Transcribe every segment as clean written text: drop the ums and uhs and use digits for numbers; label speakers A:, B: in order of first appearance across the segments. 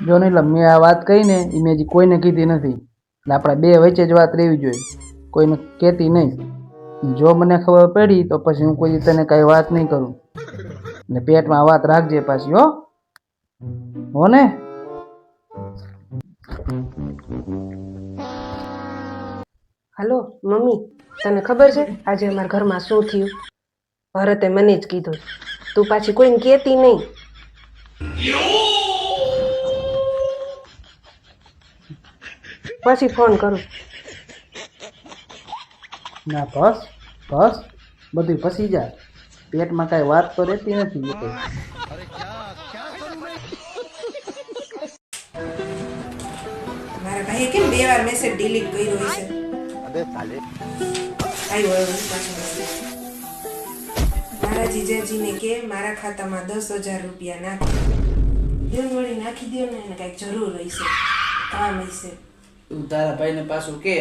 A: જો ને એટલે મેં આ વાત કહી ને એ મેં હજી કોઈને કીધી નથી. એટલે આપણા બે વચ્ચે જ વાત રહેવી જોઈએ, કોઈને કહેતી નહીં. જો મને ખબર પડી તો પછી હું કોઈ તને કાંઈ વાત નહીં કરું. ને પેટમાં વાત રાખજે પાછી, હો ને?
B: હાલો મમ્મી, તને ખબર છે આજે અમારા ઘરમાં શું થયું? ભરતે મને જ કીધું, તું પાછી કોઈને કહેતી નહીં. પછી ફોન કરું.
A: ના બસ બસ, બધું ફસી જાય. પેટમાં કાંઈ વાત તો રહેતી નથી એ કંઈ.
B: મારા ભાઈએ કેમ 2 વાર મેસેજ ડિલીટ કર્યો હશે? આવ્યો પાછો મેસેજ. મારા જીજાજીને કે મારા ખાતામાં 10,000 રૂપિયા નાખી દો. વળી નાખી દો ને, એને કાંઈક જરૂર હશે, કામ હશે.
A: તું તારા ભાઈને પાછું કે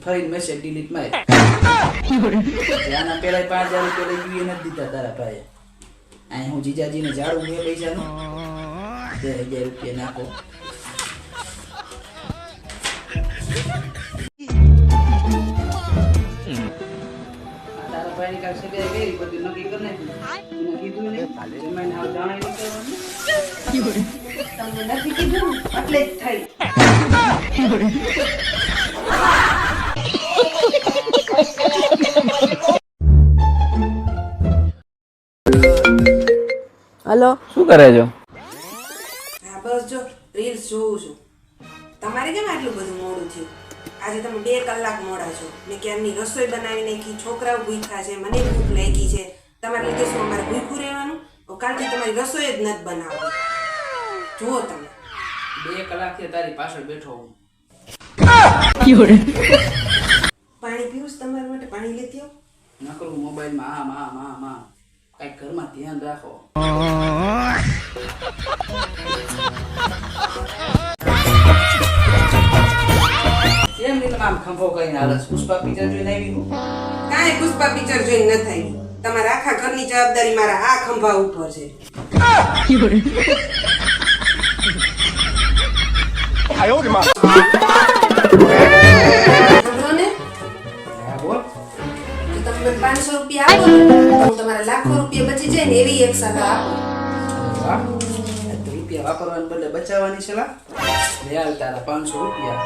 A: ફરી મેસેજ ડિલીટ માર. આના પેલા 5,000 રૂપિયા લઈ ગયું નથી દીધા તારા ભાઈએ. અહીં હું જીજાજીને ઝાડું બે પૈસાનું 10,000 રૂપિયા નાખો. તારા ભાઈની કાંઈ સગાઈ કરી બધું નક્કી કરી નાખ્યું. એને કીધું નહીં, જમાઈને હાવ જાણે નહીં કરવાનું.
B: તમને નથી કીધું એટલે જ થઈ.
C: હલો,
A: શું કરે છો?
B: હા બસ જો રીલ્સ જોઉં છું. તમારે કેમ આટલું બધું મોડું થયું? આજે તમે 2 કલાક મોડા છો. મેં ક્યારની રસોઈ બનાવી નાખી, છોકરાઓ ભૂખ્યા છે, મને ભૂખ લાગી છે. તમારે લીધે શું અમારે ભૂખ્યું રહેવાનું? કાલથી તમારી રસોઈ જ નથી બનાવવી. જુઓ તમે
A: 2 કલાકથી તારી પાછળ બેઠો હું.
B: પાણી પીવું છે તમારા માટે? પાણી લેતી આવો.
A: નકરું મોબાઈલમાં આમ આમ આમ આમ. કઈ ઘરમાં ધ્યાન રાખો. કેમ નહીં આમ ખંભો કઈ હાલસ? પુષ્પા પિક્ચર જોઈને આવી હું?
B: કાંઈ પુષ્પા પિક્ચર જોઈને ન થઈ. તમારા આખા ઘરની જવાબદારી મારા આ ખંભા ઉપર છે. સાંભળો ને?
A: હા બોલ.
B: તો તમે મને 500 રૂપિયા આપો ને, તો તમારા લાખો રૂપિયા બચી જાય ને એવી એક સલાહ આપો.
A: વાહ, તો રૂપિયા વાપરવાને બદલે બચાવવાની સલાહ. લે હાલ તારા 500 રૂપિયા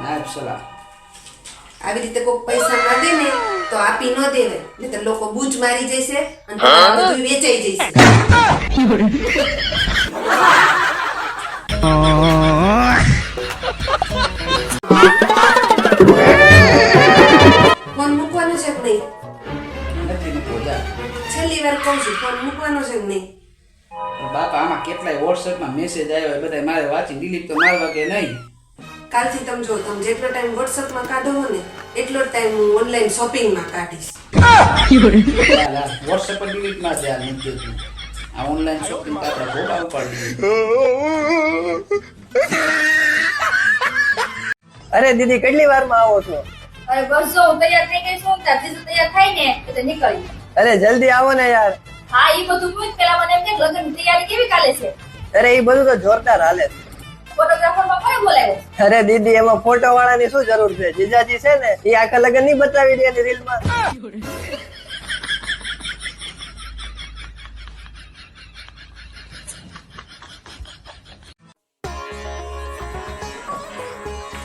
A: નાયબ સલાહ.
B: આવી રીતે કોઈ પૈસા ના દે ને તો આપી ન દેવે, નહીંતર લોકો બૂચ મારી જશે અને તમારું બધું વેચાઈ જશે. ફોન મૂકવાનો છે કે નહીં?
A: નથી મૂકવો જા.
B: છેલ્લી વાર કહું છું, ફોન મૂકવાનો છે કે નહીં?
A: બાપા આમાં કેટલાય વોટ્સએપમાં મેસેજ આવ્યો હોય, બધા મારે વાંચી ડિલીટ તો મારવા કે નહીં.
B: કાલથી તમે જો, તમે જેટલો ટાઈમ વોટ્સઅપમાં કાઢો હો ને એટલો ટાઈમ હું ઓનલાઈન શોપિંગમાં કાઢીશ.
A: વોટ્સએપ પર ડિલીટ માર દે. આ નથી જોતું. આ ઓનલાઈન શોપિંગ આપણે ભોગા ઉપાડી.
C: અરે દીદી કેટલી વારમાં આવો છો?
D: અરે બસ જો હું તૈયાર થઈ ગઈ છું, ત્યારથી જો તૈયાર થાય ને એટલે નીકળી.
C: અરે જલ્દી આવો ને યાર.
D: હા એ બધું પૂછ, પેલા મને એમ કે લગ્નની તૈયારી કેવી ચાલે છે?
C: અરે એ બધું તો જોરદાર હાલે છે.
D: ફોટોગ્રાફરમાં કોને બોલાવ્યો?
C: અરે દીદી એમાં ફોટો વાળાની શું જરૂર છે? જીજાજી છે ને એ આખા લગન નહીં બતાવી દે એની રીલમાં.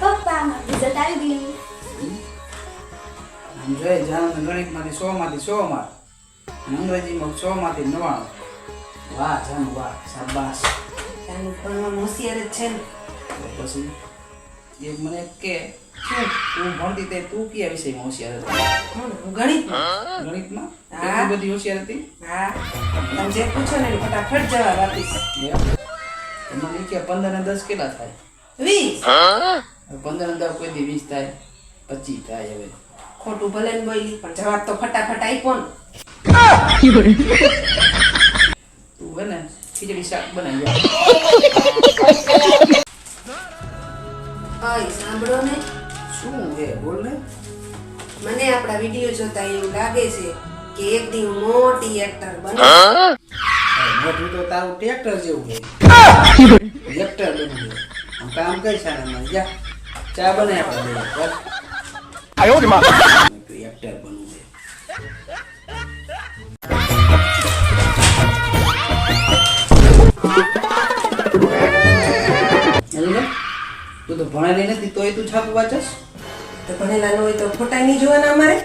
D: પપ્પા રિઝલ્ટ આવી ગયું.
A: આમ જોઈએ જાણ ગણિતમાંથી 100 માંથી 100 માર્ક, અંગ્રેજીમાં 100 માંથી 99. વાહ જાન વાહ, શાબાશ.
B: જાનું ભણવામાં હોશિયાર જ છે ને.
A: તો પછી એ મને કે શું તું ભણતી તે તું કયા વિષયમાં હોશિયાર હતી?
B: હું ગણિતમાં.
A: ગણિતમાં
B: હા.
A: એટલી બધી હોશિયાર હતી?
B: હા, તમે જે પૂછો ને એનો ફટાફટ જવાબ આપીશ.
A: એમ? તો મને કે 15 ને 10 કેટલા થાય?
B: 20.
A: હવે 15 ને 10 કોઈ દી 20 થાય, 25 થાય. હવે
B: ખોટું ભલે ને બોલી પણ જવાબ તો ફટાફટ આપ્યો ને.
A: તું હે ને ખીચડી શાક બનાવી જા.
B: ઓય સાંભળો ને,
A: શું હે બોલ ને.
B: મને આપણા વિડીયો જોતા એવું લાગે છે કે એક દી હું મોટી એક્ટર બનું.
A: મોટું તો તારું ટ્રેક્ટર જેવું છે. ટ્રેક્ટર બની કામ કરી શાળામાં જા ચા બને આપણે બસ એક્ટર બનવું છે તું તો ભણેલી નથી તોય તું છાપું વાંચસ
B: તો ભણેલા ન હોય તો ફોટા નહીં જોવાના અમારે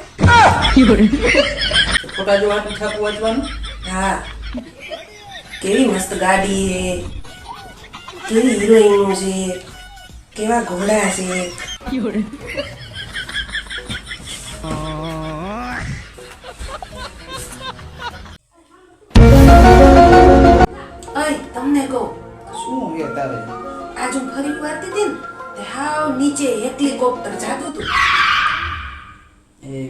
A: તો ફોટા જોવાનું છાપું વાંચવાનું
B: હા કેવી મસ્ત ગાડી છે કેવી હિરોઈનો છે કેવા ઘોડા છે અય તમને કહું
A: શું હે તારે
B: આજ હું ફરી વારતી હતી ને તે હાવ નીચે હેલિકોપ્ટર જાતું હતું
A: એ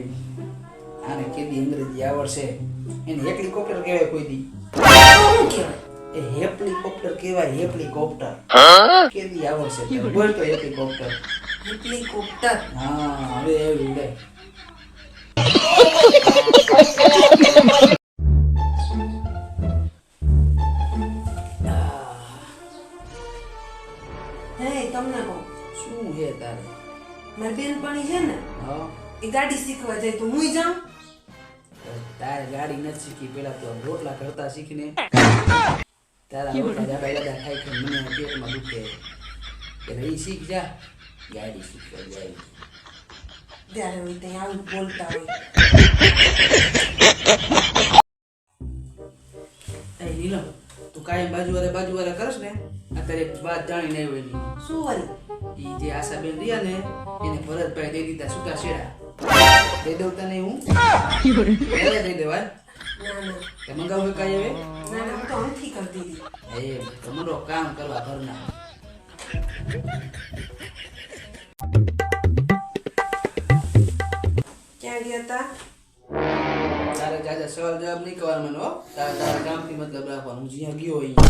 A: આને કેદી અંગ્રેજી આવડશે એને હેલિકોપ્ટર કહેવાય કોઈ દી
B: તો શું કહેવાય
A: એ હેલિકોપ્ટર કહેવાય હેલિકોપ્ટર કેદી આવડશે તને? બોલ તો હેલિકોપ્ટર
B: હેલિકોપ્ટર
A: હા હવે એવું લે
B: હે તમને કહું
A: શું હે તારે
B: મારી બેનપણી છે ને
A: હા
B: એ ગાડી શીખવા જાય તો હું જાઉં
A: તારે ગાડી નથી શીખી પેલા તો રોટલા કરતા શીખીને તારા રોટલા જાડા જાડા ખાઈ ખાઈ મને પેટમાં દુખે એટલે ઈ શીખ જા ગાડી શીખવા જાય
B: ત્યારે હોય ત્યાં આવું બોલતા હોય
A: એ નીલમ તું કાયમ બાજુ વાળા કરસ ને અત્યારે એક વાત જાણી નહીં હોય ની
B: શું વળી
A: ઈ જે આશાબેન રહ્યા ને એને ભરતભાઈ દઈ દીધા છૂટા છેડા દઈ દઉં તને હું ક્યારે દઈ દેવા
B: ના ના
A: તે મંગાવું કાંઈ હવે
B: ના ના હું તો નથી કરતી હતી
A: એ તમારો કામ કરવા ઘરના
B: ક્યાં ગયા હતા
A: તારે જાજા સવાલ જવાબ નહીં કરવાનો મને હો તારા કામથી મતલબ રાખવાનું હું જ્યાં ગયો અહીંયા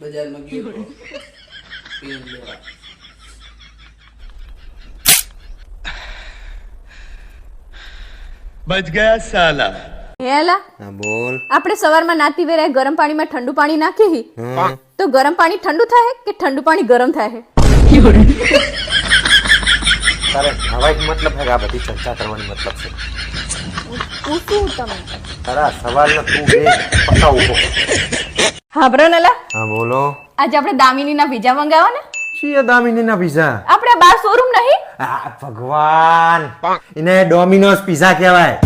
A: બજારમાં ગયો તો પેન લેવા
E: बच गया साला
F: હેલા
G: હા બોલ
F: આપણે સવારમાં નાતી વેરાય ગરમ પાણીમાં ઠંડુ પાણી નાખી તો ગરમ પાણી ઠંડુ થાય કે ઠંડુ પાણી ગરમ થાય
G: તારે હવા એક મતલબ है કે આ બધી ચર્ચા કરવાની મતલબ છે
F: પૂછું તમે
G: તારા સવાલનો તું બે પક્કા ઉભો
F: હા બ્રનલા
G: હા બોલો
F: આજે આપણે દામિનીના પીઝા મંગાવવા ને
G: શિયા દામિનીના પીઝા
F: આપણે બાર શોરૂમ નહીં
G: આ ભગવાન એને ડોમિનોઝ પીઝા કહેવાય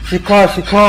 G: શીખો શીખો